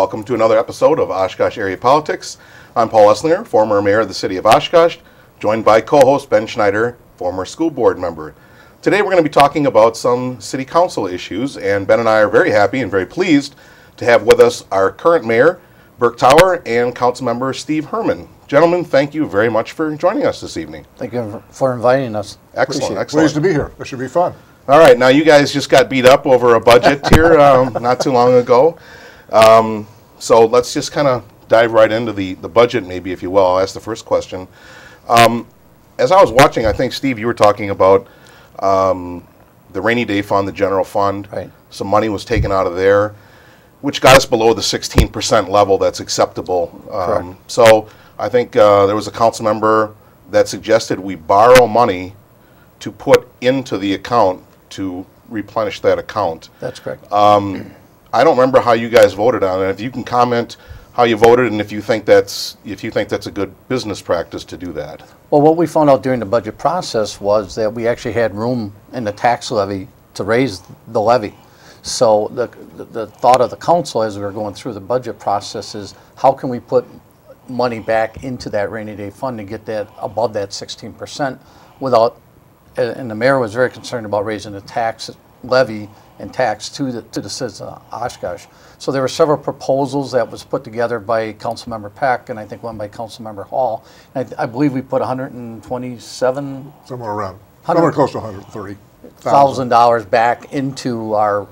welcome to another episode of Oshkosh Area Politics. I'm Paul Esslinger, former mayor of the city of Oshkosh, joined by co-host Ben Schneider, former school board member. Today we're going to be talking about some city council issues, and Ben and I are very happy and very pleased to have with us our current mayor, Burk and council member Steve Herman. Gentlemen, thank you very much for joining us this evening. Thank you for inviting us. Excellent, excellent. Pleased to be here. This should be fun. All right, now you guys just got beat up over a budget here not too long ago. So let's just kind of dive right into the budget, maybe, if you will. I'll ask the first question. As I was watching, I think, Steve, you were talking about the rainy day fund, the general fund. Right. Some money was taken out of there, which got us below the 16% level that's acceptable. So I think there was a council member that suggested we borrow money to put into the account to replenish that account. That's correct. I don't remember how you guys voted on it. If you can comment how you voted and if you think that's a good business practice to do that. Well, what we found out during the budget process was that we actually had room in the tax levy to raise the levy. So the thought of the council as we were going through the budget process is how can we put money back into that rainy day fund to get that above that 16% without, and the mayor was very concerned about raising the tax levy and tax to the citizens of Oshkosh. So there were several proposals that was put together by Councilmember Peck and I think one by Councilmember Hall. And I believe we put $127,000 somewhere close to $130,000 back into our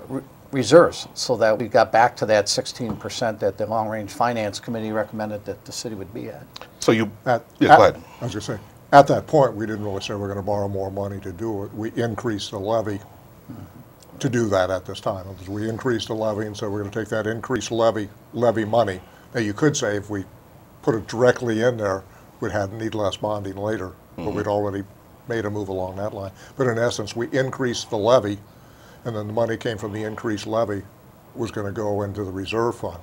reserves, so that we got back to that 16% that the Long Range Finance Committee recommended that the city would be at. So you, go ahead. I was going to say, at that point, we didn't really say we're going to borrow more money to do it. We increased the levy to do that at this time. We increased the levy, and so we're going to take that increased levy money that you could say if we put it directly in there, we'd need less bonding later, but we'd already made a move along that line. But in essence, we increased the levy, and then the money came from the increased levy was going to go into the reserve fund.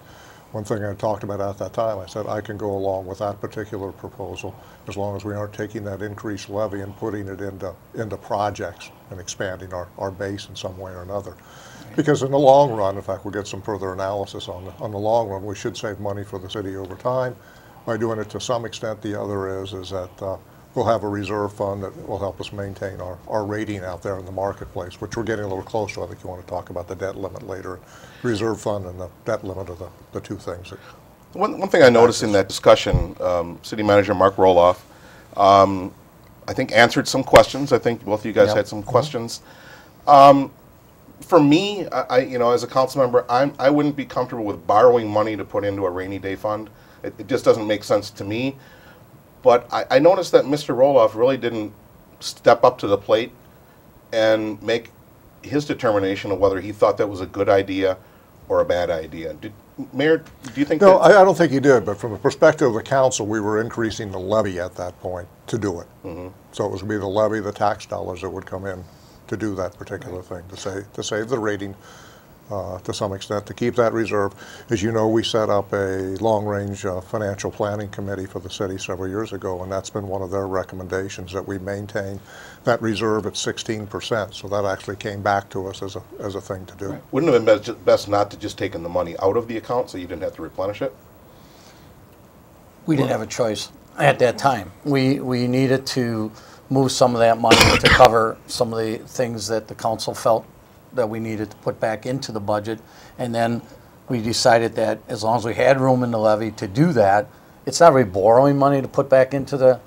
One thing I talked about at that time, I said I can go along with that particular proposal as long as we aren't taking that increased levy and putting it into projects and expanding our base in some way or another. Right. Because in the long run, in fact, we'll get some further analysis on the long run, we should save money for the city over time by doing it to some extent. The other is that we'll have a reserve fund that will help us maintain our rating out there in the marketplace, which we're getting a little close to. I think you want to talk about the debt limit later. Reserve fund and the debt limit are the two things. One thing I noticed in that discussion, City Manager Mark Roloff, I think answered some questions. I think both of you guys had some questions. For me, as a council member, I wouldn't be comfortable with borrowing money to put into a rainy day fund. It just doesn't make sense to me. But I noticed that Mr. Roloff really didn't step up to the plate and make his determination of whether he thought that was a good idea or a bad idea. Mayor, do you think No, I don't think he did, but from the perspective of the council, we were increasing the levy at that point to do it. So it was going to be the levy, the tax dollars that would come in to do that particular thing, to save the rating to some extent, to keep that reserve. As you know, we set up a long-range financial planning committee for the city several years ago, and that's been one of their recommendations, that we maintain that reserve at 16%. So that actually came back to us as a thing to do. Right. Wouldn't it have been best not to just taken the money out of the account so you didn't have to replenish it? We didn't have a choice at that time. We needed to move some of that money to cover some of the things that the council felt that we needed to put back into the budget, and then we decided that as long as we had room in the levy to do that, it's not really borrowing money to put back into the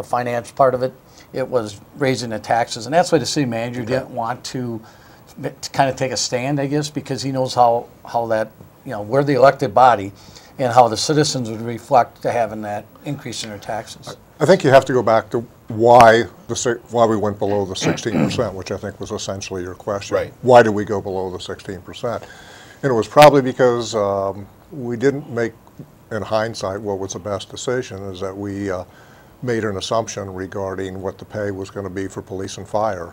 finance part of it. It was raising the taxes, and that's why the city manager didn't want to kind of take a stand, I guess, because he knows how that, we're the elected body, and how the citizens would reflect to having that increase in their taxes. I think you have to go back to why we went below the 16%, which I think was essentially your question. Right. Why did we go below the 16%? And it was probably because we didn't make, in hindsight, what was the best decision, is that we made an assumption regarding what the pay was going to be for police and fire.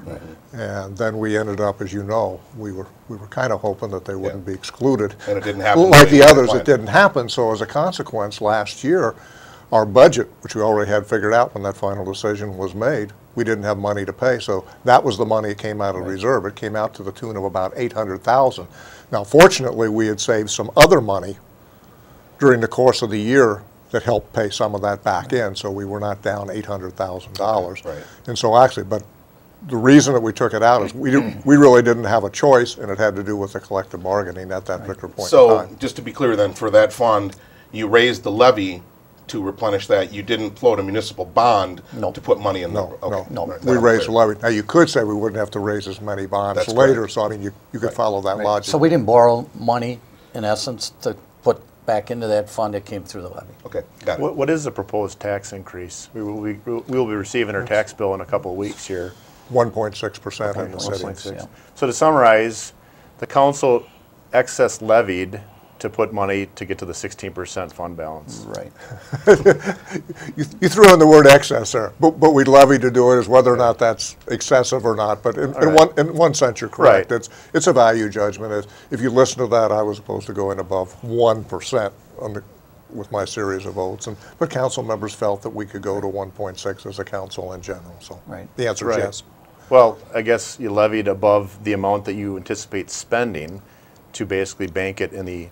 And then we ended up, as you know, we were kind of hoping that they wouldn't be excluded. And it didn't happen. Like the others, it didn't happen. So as a consequence, last year, our budget, which we already had figured out when that final decision was made, we didn't have money to pay. So that was the money that came out of reserve. It came out to the tune of about $800,000. Now, fortunately, we had saved some other money during the course of the year that helped pay some of that back in, so we were not down $800,000. Right. And so actually, but the reason that we took it out is we really didn't have a choice, and it had to do with the collective bargaining at that particular point in So, time. just to be clear then, for that fund, you raised the levy to replenish that. You didn't float a municipal bond No. to put money in No, the... Okay. No. Right, we now I'm raised the clear. levy. Now, you could say we wouldn't have to raise as many bonds That's later, correct. so I mean, you could follow that logic. So we didn't borrow money, in essence, to put back into that fund. It came through the levy. Okay, got it. What is the proposed tax increase? We will be receiving our tax bill in a couple of weeks here. 1.6% in the city. 1.6. Yeah. So to summarize, the council excess levied to put money to get to the 16% fund balance. Right. You threw in the word excess there, but we levied to do it as whether or not that's excessive or not. But in one sense, you're correct. Right. It's a value judgment. If you listen to that, I was supposed to go in above 1% with my series of votes, but council members felt that we could go to 1.6 as a council in general. So Right. the answer is Right. yes. Well, I guess you levied above the amount that you anticipate spending to basically bank it in the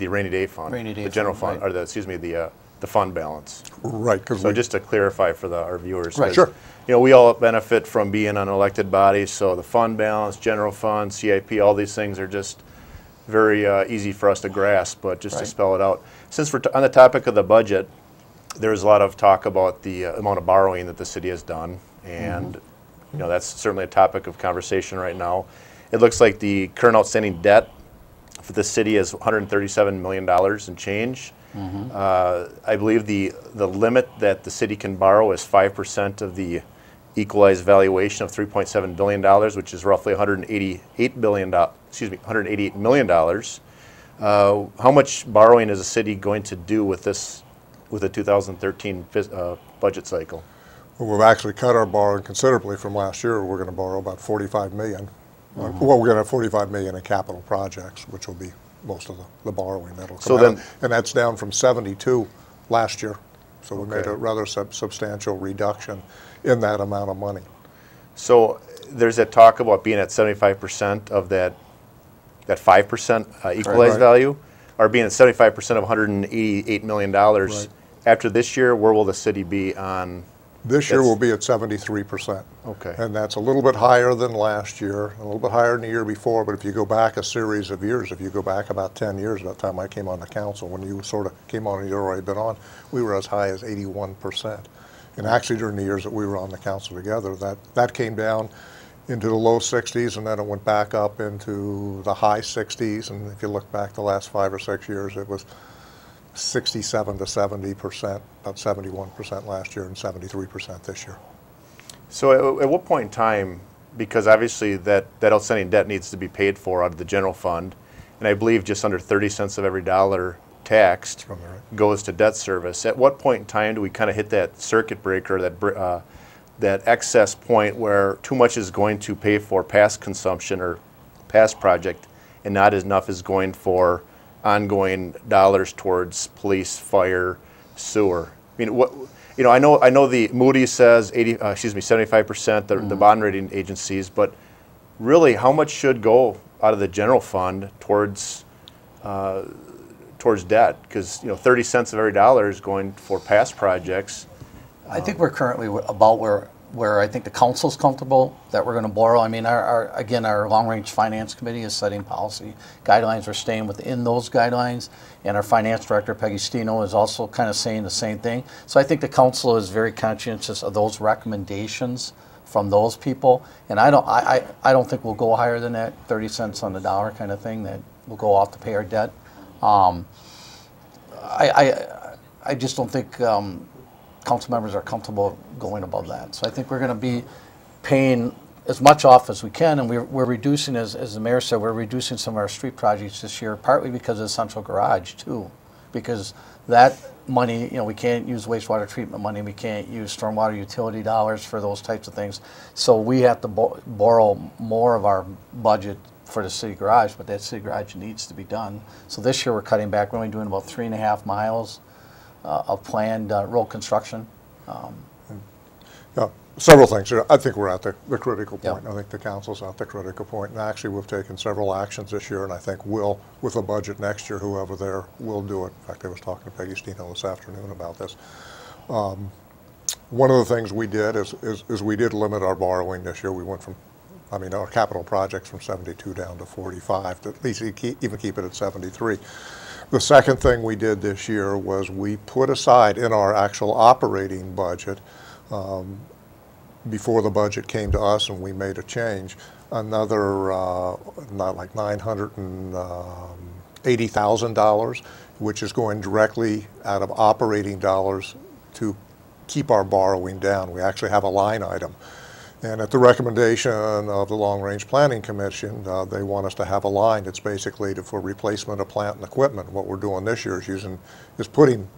rainy day fund, Rainy day the general fund, fund, right. or the fund balance. Right, because So just to clarify for our viewers, Right. 'cause, Sure. you know, we all benefit from being on elected bodies, so the fund balance, general fund, CIP, all these things are just very easy for us to grasp, but just to Right. spell it out. Since we're on the topic of the budget, there's a lot of talk about the amount of borrowing that the city has done, and you know, that's certainly a topic of conversation right now. It looks like the current outstanding debt for the city is $137 million and change. I believe the limit that the city can borrow is 5% of the equalized valuation of $3.7 billion, which is roughly $188 million. How much borrowing is the city going to do with the 2013 budget cycle? Well, we've actually cut our borrowing considerably from last year. We're going to borrow about $45 million. Well, we're going to have $45 million in capital projects, which will be most of the borrowing that'll come So out. then- And that's down from 72 last year. So we made Okay. a rather substantial reduction in that amount of money. So there's that talk about being at 75% of that 5% equalized Right. value, or being at 75% of $188 million. Right. After this year, where will the city be on? This year That's- will be at 73%. Okay. And that's a little bit higher than last year, a little bit higher than the year before, but if you go back a series of years, if you go back about 10 years, by the time I came on the council, when you sort of came on and you'd already been on, we were as high as 81%. And actually during the years that we were on the council together, that came down into the low 60s, and then it went back up into the high 60s, and if you look back the last 5 or 6 years, it was 67 to 70%, about 71% last year and 73% this year. So at what point in time, because obviously that outstanding debt needs to be paid for out of the general fund, and I believe just under 30 cents of every dollar taxed From there, right? goes to debt service. At what point in time do we kind of hit that circuit breaker, that excess point where too much is going to pay for past consumption or past project, and not enough is going for ongoing dollars towards police, fire, sewer? I mean, what, you know, I know the Moody's says 75%, the bond rating agencies, but really, how much should go out of the general fund towards debt? Because, you know, 30 cents of every dollar is going for past projects. I think we're currently about where I think the council's comfortable that we're going to borrow. I mean, our long-range finance committee is setting policy guidelines. We're staying within those guidelines, and our finance director, Peggy Stino, is also kind of saying the same thing. So I think the council is very conscientious of those recommendations from those people, and I don't think we'll go higher than that 30 cents on the dollar kind of thing that will go off to pay our debt. I just don't think council members are comfortable going above that. So I think we're going to be paying as much off as we can, and we're reducing, as the mayor said, we're reducing some of our street projects this year, partly because of the central garage too, because that money, you know, we can't use wastewater treatment money, we can't use stormwater utility dollars for those types of things. So we have to borrow more of our budget for the city garage, but that city garage needs to be done. So this year we're cutting back. We're only doing about 3.5 miles of planned road construction. Yeah, several things here. I think we're at the critical point. Yeah. I think the council's at the critical point. And actually, we've taken several actions this year, and I think we'll, with the budget next year, whoever there will do it. In fact, I was talking to Peggy Stino this afternoon about this. One of the things we did is we did limit our borrowing this year. We went from, I mean, our capital projects from 72 down to 45, to at least even keep it at 73. The second thing we did this year was we put aside in our actual operating budget, before the budget came to us and we made a change, another not like $980,000, which is going directly out of operating dollars to keep our borrowing down. We actually have a line item. And at the recommendation of the Long Range Planning Commission, they want us to have a line that's basically for replacement of plant and equipment. What we're doing this year is putting,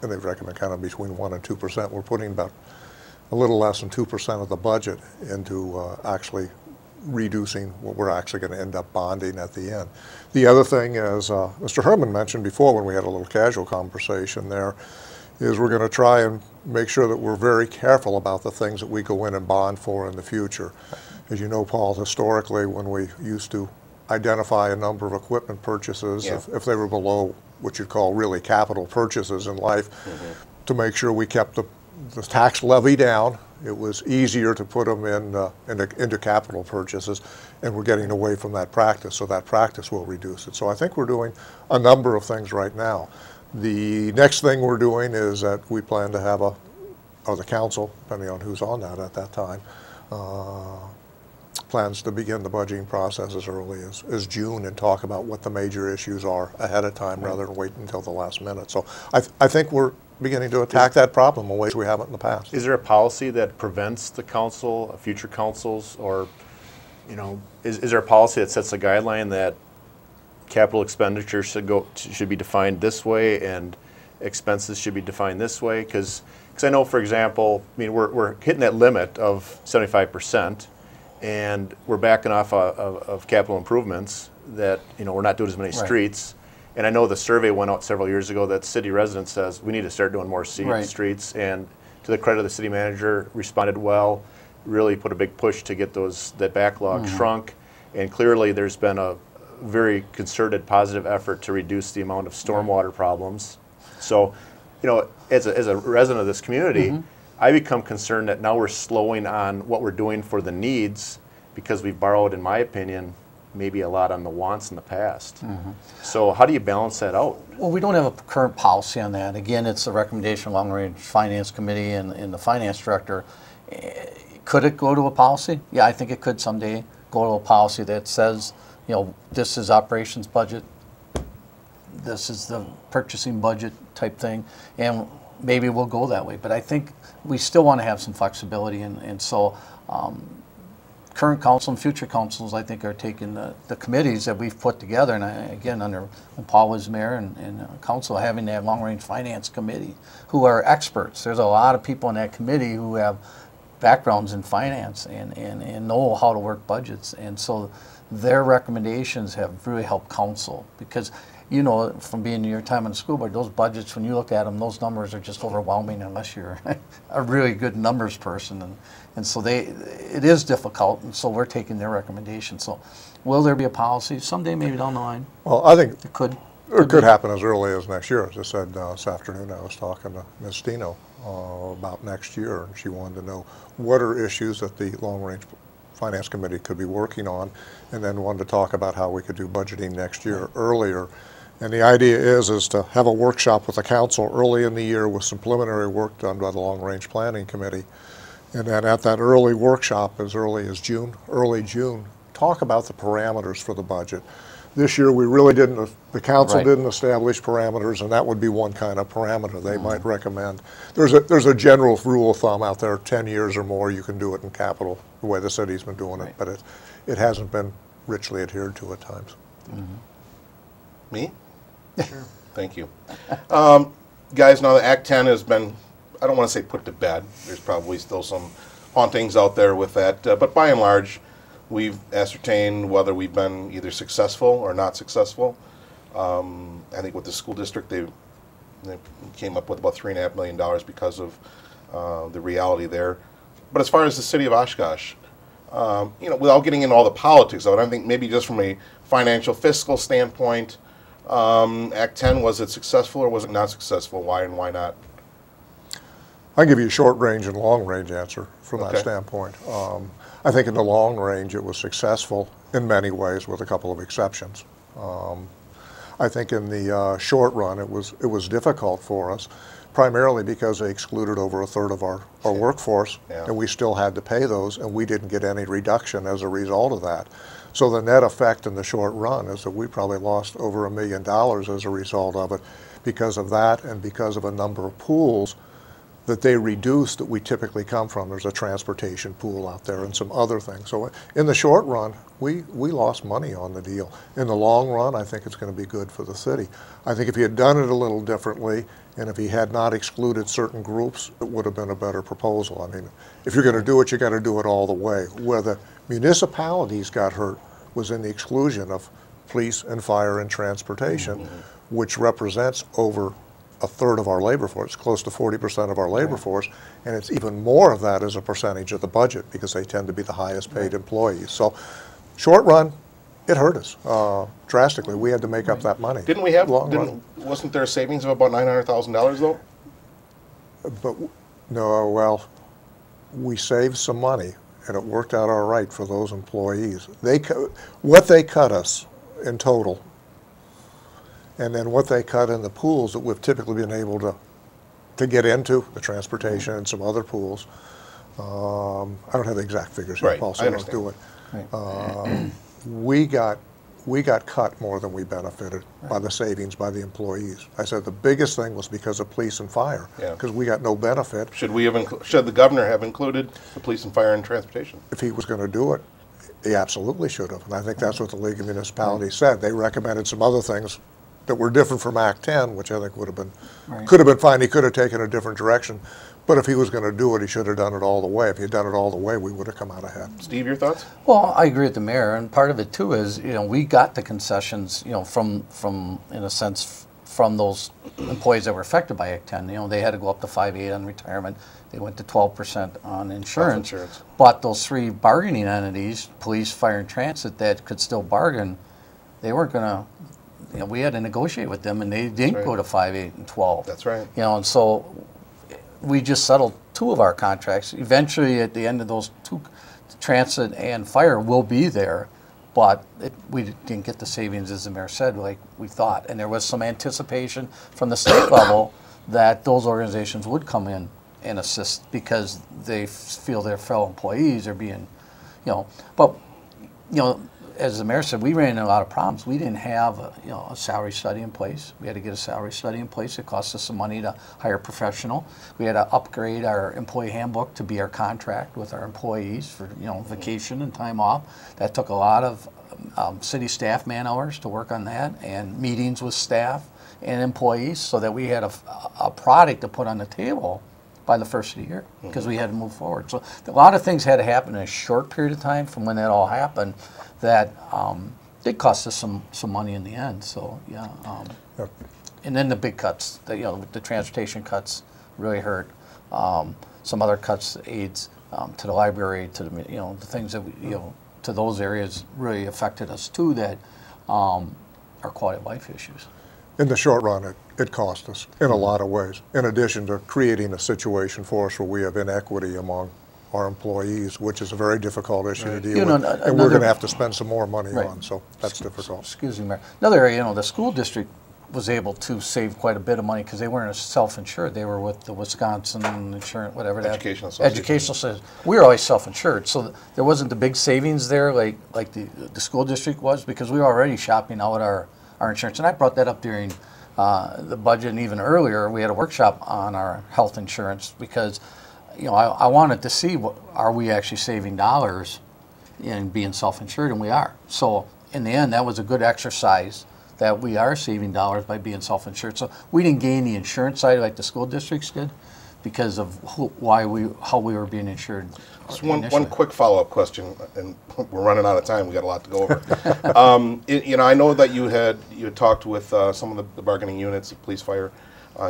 and they recommend kind of between 1% and 2%, we're putting about a little less than 2% of the budget into actually reducing what we're actually going to end up bonding at the end. The other thing is, Mr. Herman mentioned before when we had a little casual conversation there, is we're going to try and make sure that we're very careful about the things that we go in and bond for in the future. As you know, Paul, historically when we used to identify a number of equipment purchases, if they were below what you'd call really capital purchases in life, to make sure we kept the tax levy down, it was easier to put them into capital purchases, and we're getting away from that practice, so that practice will reduce it. So I think we're doing a number of things right now. The next thing we're doing is that we plan to have or the council, depending on who's on that at that time, plans to begin the budgeting process as early as June and talk about what the major issues are ahead of time rather than wait until the last minute. So I think we're beginning to attack that problem in ways we haven't in the past. Is there a policy that prevents the council, future councils, or, you know, is there a policy that sets a guideline that capital expenditures should be defined this way and expenses should be defined this way? Because I know, for example, I mean, we're hitting that limit of 75%, and we're backing off of capital improvements that, you know, we're not doing as many streets. And I know the survey went out several years ago that city residents says we need to start doing more streets. And to the credit of the city manager, responded well, really put a big push to get that backlog shrunk. And clearly there's been a very concerted positive effort to reduce the amount of stormwater problems. So, you know, as a resident of this community, I become concerned that now we're slowing on what we're doing for the needs because we've borrowed, in my opinion, maybe a lot on the wants in the past. So how do you balance that out? Well, we don't have a current policy on that. Again, it's a recommendation of Long Range Finance Committee and the finance director. Could it go to a policy? Yeah, I think it could someday go to a policy that says, you know, this is operations budget, this is the purchasing budget type thing, and maybe we'll go that way. But I think we still want to have some flexibility, and so current council and future councils, I think, are taking the committees that we've put together, and again, when Paul was mayor and council, having that long-range finance committee, who are experts. There's a lot of people in that committee who have backgrounds in finance and know how to work budgets, and so their recommendations have really helped council, because you know from being in your time on the school board, those budgets, when you look at them, those numbers are just overwhelming unless you're a really good numbers person, and so it is difficult, and so we're taking their recommendations. So will there be a policy someday, maybe down the line? Well, I think it could. It could happen as early as next year. As I said this afternoon, I was talking to Ms. Stino about next year, and she wanted to know what are issues that the Long Range Finance Committee could be working on, and then wanted to talk about how we could do budgeting next year earlier. And the idea is to have a workshop with the council early in the year with some preliminary work done by the Long Range Planning Committee. And then at that early workshop, as early as early June, talk about the parameters for the budget. This year we really didn't, the council didn't establish parameters, and that would be one kind of parameter they might recommend. There's a general rule of thumb out there, 10 years or more you can do it in capital, the way the city's been doing it, but it hasn't been richly adhered to at times. Me? Sure. Thank you. Guys, now the Act 10 has been, I don't want to say put to bed. There's probably still some hauntings out there with that, but by and large, we've ascertained whether we've been either successful or not successful. I think with the school district, they came up with about $3.5 million because of the reality there. But as far as the city of Oshkosh, you know, without getting into all the politics of it, I think maybe just from a financial fiscal standpoint, Act 10, was it successful or was it not successful? Why and why not? I'll give you a short range and long range answer from Okay. that standpoint. I think in the long range it was successful in many ways with a couple of exceptions. I think in the short run it was difficult for us, primarily because they excluded over a third of our workforce, Yeah. and we still had to pay those, and we didn't get any reduction as a result of that. So the net effect in the short run is that we probably lost over $1 million as a result of it, because of that and because of a number of pools that they reduced that we typically come from. There's a transportation pool out there and some other things. So in the short run, we lost money on the deal. In the long run, I think it's going to be good for the city. I think if he had done it a little differently, and if he had not excluded certain groups, it would have been a better proposal. I mean, if you're going to do it, you got to do it all the way. Where the municipalities got hurt was in the exclusion of police and fire and transportation, which represents over a third of our labor force, close to 40% of our labor force, and it's even more of that as a percentage of the budget because they tend to be the highest paid employees. So short run, it hurt us drastically. We had to make up that money. Didn't we have, Long run. wasn't there savings of about $900,000 though? But no, well, we saved some money and it worked out all right for those employees. What they cut us in total, and then what they cut in the pools that we've typically been able to get into, the transportation and some other pools. I don't have the exact figures here, Right, Paul, so I I don't do it. We got cut more than we benefited by the savings by the employees. I said the biggest thing was because of police and fire, Yeah. because we got no benefit. Should we have should the governor have included the police and fire and transportation? If he was going to do it, he absolutely should have. And I think that's what the League of Municipalities said. They recommended some other things that were different from Act 10, which I think would have been, could have been fine. He could have taken a different direction. But if he was going to do it, he should have done it all the way. If he had done it all the way, we would have come out ahead. Steve, your thoughts? Well, I agree with the mayor, and part of it too is, you know, we got the concessions, you know, from in a sense, from those employees that were affected by Act 10. You know, they had to go up to 5.8 on retirement. They went to 12% on insurance. But those three bargaining entities, police, fire, and transit, that could still bargain, they weren't going to, you know, we had to negotiate with them, and they didn't go to 5, 8, and 12. That's right. You know, and so we just settled 2 of our contracts. Eventually, at the end of those 2, transit and fire will be there, but we didn't get the savings, as the mayor said, like we thought. And there was some anticipation from the state level that those organizations would come in and assist because they feel their fellow employees are being, you know, but, you know, as the mayor said, we ran into a lot of problems. We didn't have a salary study in place. We had to get a salary study in place. It cost us some money to hire a professional. We had to upgrade our employee handbook to be our contract with our employees for, you know, vacation and time off. That took a lot of city staff man hours to work on that, and meetings with staff and employees, so that we had a product to put on the table by the first of the year, because we had to move forward. So a lot of things had to happen in a short period of time from when that all happened that did cost us some money in the end. So yeah, and then the big cuts, you know, the transportation cuts really hurt. Some other cuts, aids to the library, to the, you know, the things that we, you know, to those areas really affected us too, that are quality of life issues. In the short run, it cost us in a lot of ways, in addition to creating a situation for us where we have inequity among our employees, which is a very difficult issue to deal with, and we're going to have to spend some more money on, so that's difficult. Excuse me, Mayor. Another area, you know, the school district was able to save quite a bit of money because they weren't self-insured. They were with the Wisconsin insurance, whatever that. Educational Association. Educational says we were always self-insured, so there wasn't the big savings there like the school district was, because we were already shopping out our insurance. And I brought that up during the budget, and even earlier we had a workshop on our health insurance, because, you know, I wanted to see are we actually saving dollars in being self-insured, and we are. So in the end, that was a good exercise, that we are saving dollars by being self-insured. So we didn't gain the insurance side like the school districts did, because of how we were being insured. Just one quick follow-up question, and we're running out of time. We got a lot to go over. You know, I know that you had talked with some of the bargaining units, police, fire,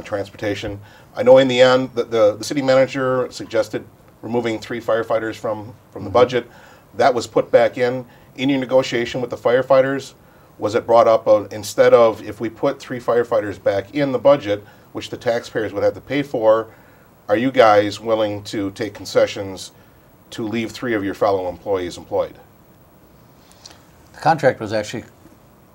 transportation. I know in the end that the city manager suggested removing 3 firefighters from the budget. That was put back in your negotiation with the firefighters. Was it brought up instead of if we put 3 firefighters back in the budget, which the taxpayers would have to pay for, are you guys willing to take concessions to leave 3 of your fellow employees employed? The contract was actually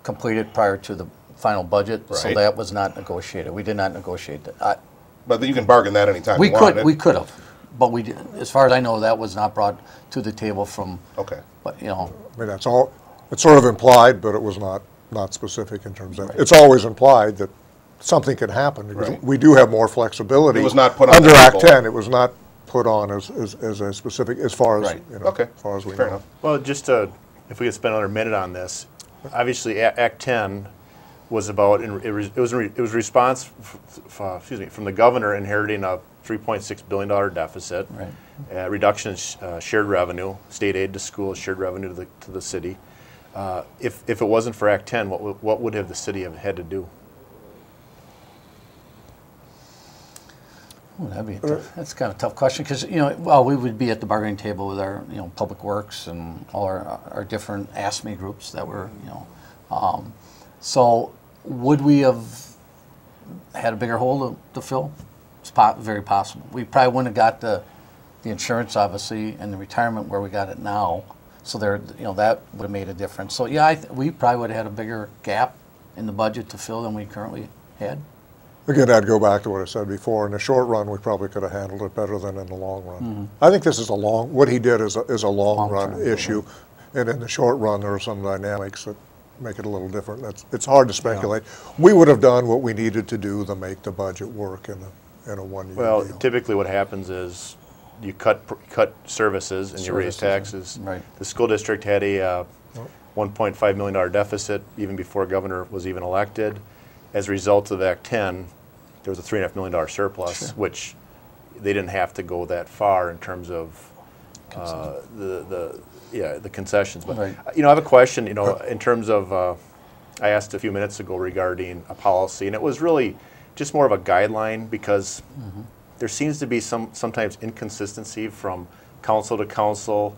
completed prior to the final budget, so Right. that was not negotiated. We did not negotiate that. But you can bargain that anytime We you want. could have, but we did. As far as I know, that was not brought to the table from. Okay. But you know, I mean, that's all, it's sort of implied, but it was not specific in terms of, it's always implied that something can happen, because Right. we do have more flexibility. It was not put on under the Act table. 10, it was not put on as a specific, as far as, Right. you know, Okay. as far as we Fair know. enough. Well, just to, if we could spend another minute on this, obviously Act 10 was about, it was a response, from the governor inheriting a $3.6 billion deficit, Right. reduction in shared revenue, state aid to schools, shared revenue to the city. If it wasn't for Act 10, what would have the city have had to do? Ooh, that's kind of a tough question, because well, we would be at the bargaining table with our Public Works and all our different ASME groups that were so would we have had a bigger hole to fill? It's very possible. We probably wouldn't have got the insurance, obviously, and the retirement where we got it now. So there, that would have made a difference. So yeah, we probably would have had a bigger gap in the budget to fill than we currently had. Again, I'd go back to what I said before. In the short run, we probably could have handled it better than in the long run. I think this is what he did is a long run issue. And in the short run, there are some dynamics that make it a little different. It's hard to speculate. We would have done what we needed to do to make the budget work in a one-year Well, deal. typically what happens is you cut services and you raise taxes. Right. The school district had a $1.5 million deficit even before governor was even elected. As a result of Act 10, there was a $3.5 million surplus, which they didn't have to go that far in terms of the concessions. But Right. I have a question. In terms of I asked a few minutes ago regarding a policy, and it was really just more of a guideline, because there seems to be sometimes inconsistency from council to council,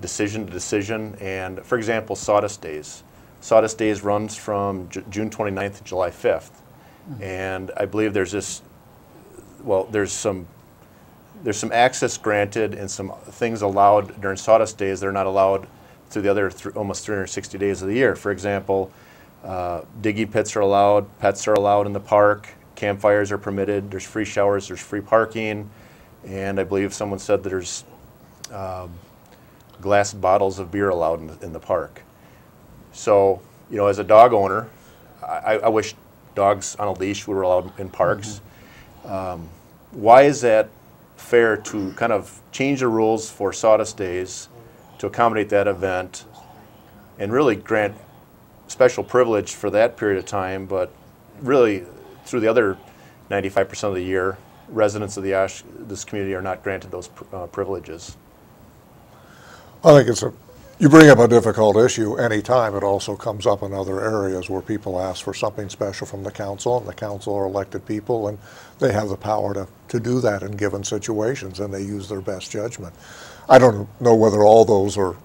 decision to decision. And for example, Sawdust Days. Sawdust Days runs from June 29th to July 5th. And I believe there's some access granted and some things allowed during Sawdust Days that are not allowed through the other almost 360 days of the year. For example, digging pits are allowed, pets are allowed in the park, campfires are permitted, there's free showers, there's free parking, and I believe someone said that there's glass bottles of beer allowed in the park. So, as a dog owner, I wish dogs on a leash were allowed in parks. Why is that fair to kind of change the rules for Sawdust Days to accommodate that event and really grant special privilege for that period of time, but really through the other 95% of the year, residents of this community are not granted those privileges? I think you bring up a difficult issue anytime. It also comes up in other areas where people ask for something special from the council, and the council are elected people, and they have the power to do that in given situations, and they use their best judgment. I don't know whether all those are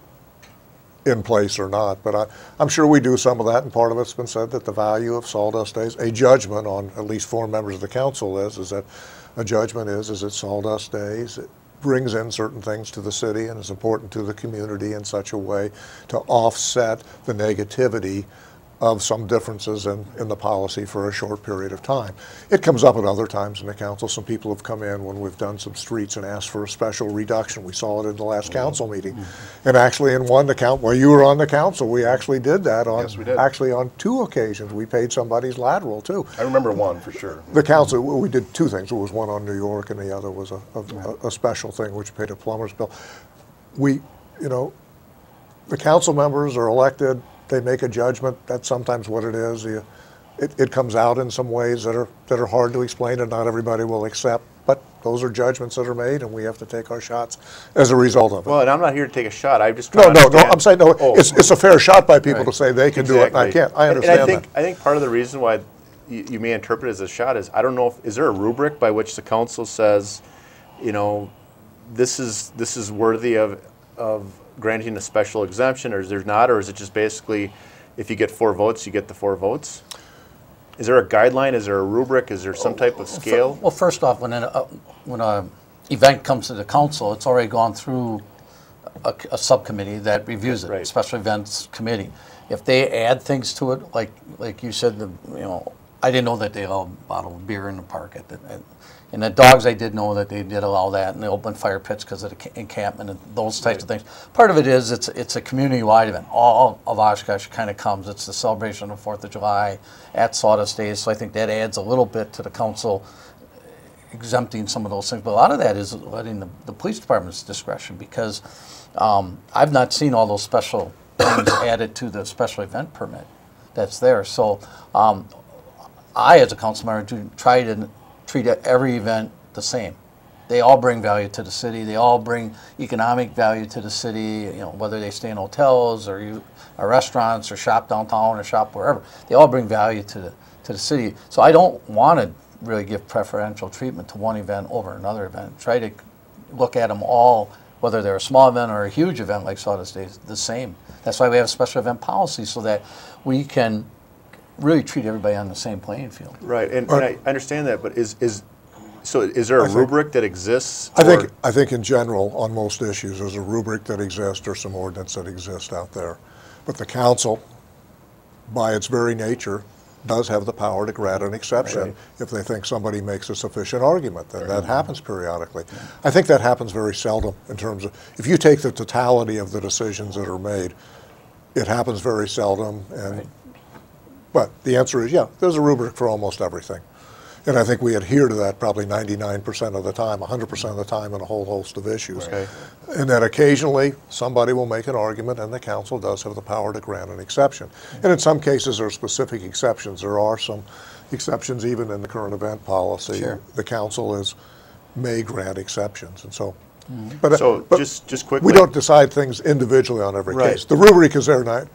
in place or not, but I'm sure we do some of that, and part of it's been said that the value of Sawdust Days, a judgment on at least 4 members of the council is that a judgment is that Sawdust Days brings in certain things to the city and is important to the community in such a way to offset the negativity of some differences in the policy for a short period of time. It comes up at other times in the council. Some people have come in when we've done some streets and asked for a special reduction. We saw it in the last council meeting. And actually in one account, while you were on the council, we actually did that on, Yes, we did. actually on 2 occasions. We paid somebody's lateral too. I remember one for sure. The council, we did 2 things. There was one on New York, and the other was a special thing, which paid a plumber's bill. The council members are elected. They make a judgment. That's sometimes what it is. It comes out in some ways that are hard to explain, and not everybody will accept. But those are judgments that are made, and we have to take our shots as a result of it. Well, and I'm not here to take a shot. I'm just No, trying to no. understand. I'm saying no. It's a fair shot by people to say they can do it and I Exactly. can't. I understand and that. I think part of the reason why you may interpret it as a shot is, I don't know, is there a rubric by which the council says, this is worthy of granting a special exemption, or is there not, or is it just basically if you get 4 votes, you get the 4 votes? Is there a guideline? Is there a rubric? Is there some type of scale? Well, first off, when an event comes to the council, it's already gone through a subcommittee that reviews it, Right. Special Events Committee. If they add things to it, like you said, I didn't know that they allowed a bottle of beer in the park. And the dogs, I did know that they did allow that, and they opened fire pits because of the encampment and those types of things. Part of it is it's a community-wide event. All of Oshkosh kind of comes. It's the celebration of the 4th of July at Sawdust Days, so I think that adds a little bit to the council exempting some of those things. But a lot of that is letting the police department's discretion, because I've not seen all those special things added to the special event permit that's there. So I, as a council member, do try to treat every event the same. They all bring value to the city. They all bring economic value to the city, whether they stay in hotels or restaurants or shop downtown or shop wherever. They all bring value to the city. So I don't want to really give preferential treatment to one event over another event. Try to look at them all, whether they're a small event or a huge event like Sawdust Days, the same. That's why we have a special event policy, so that we can really treat everybody on the same playing field. Right, and I understand that, but is there a rubric that exists? I think in general, on most issues, there's a rubric that exists or some ordinance that exists out there. But the council, by its very nature, does have the power to grant an exception if they think somebody makes a sufficient argument. That happens periodically. I think that happens very seldom in terms of, if you take the totality of the decisions that are made, it happens very seldom. But the answer is, yeah, there's a rubric for almost everything. And I think we adhere to that probably 99% of the time, 100% of the time, in a whole host of issues. Okay. And then occasionally somebody will make an argument, and the council does have the power to grant an exception. And in some cases there are specific exceptions. There are some exceptions even in the current event policy. Sure. The council may grant exceptions. And so, just quickly, we don't decide things individually on every case. The rubric is there now.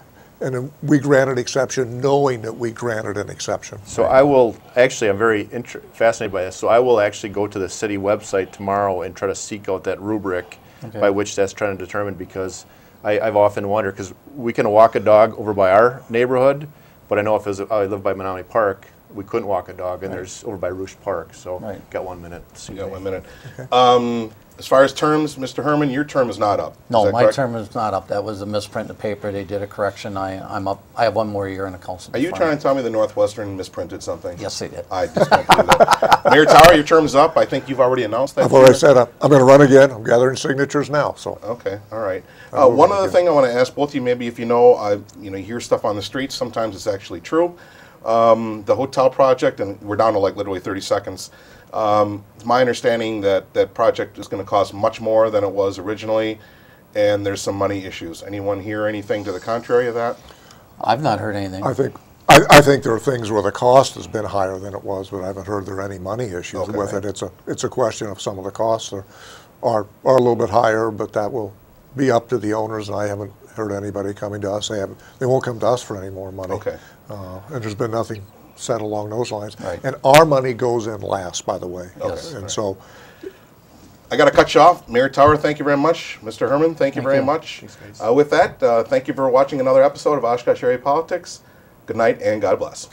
And then we grant an exception knowing that we granted an exception. So I will, actually, I'm very fascinated by this, so I will actually go to the city website tomorrow and try to seek out that rubric by which that's trying to determine, because I've often wondered, because we can walk a dog over by our neighborhood, but I know if I live by Menominee Park, we couldn't walk a dog, and there's over by Rouge Park, so got 1 minute. You got 1 minute. Okay. As far as terms, Mr. Herman, your term is not up. No, my term is not up. That was a misprint in the paper. They did a correction. I'm up. I have 1 more year in the council. Are you trying to tell me the Northwestern misprinted something? Yes, they did. I just don't believe that. Mayor Tower, your term is up. I think you've already announced that. I've already said I'm going to run again. I'm gathering signatures now. So. Okay, all right. One other thing I want to ask both of you, maybe if you hear stuff on the streets, sometimes it's actually true. The hotel project, and we're down to like literally 30 seconds. It's my understanding that that project is going to cost much more than it was originally, and there's some money issues. Anyone hear anything to the contrary of that? I've not heard anything. I think there are things where the cost has been higher than it was, but I haven't heard there are any money issues with it. It's a question of some of the costs are a little bit higher, but that will be up to the owners, and I haven't heard anybody coming to us. They won't come to us for any more money. Okay. And there's been nothing said along those lines. Right. And our money goes in last, by the way. Yes. And so I got to cut you off. Mayor Tower, thank you very much. Mr. Herman, thank you very much. Thanks, guys. With that, thank you for watching another episode of Oshkosh Area Politics. Good night and God bless.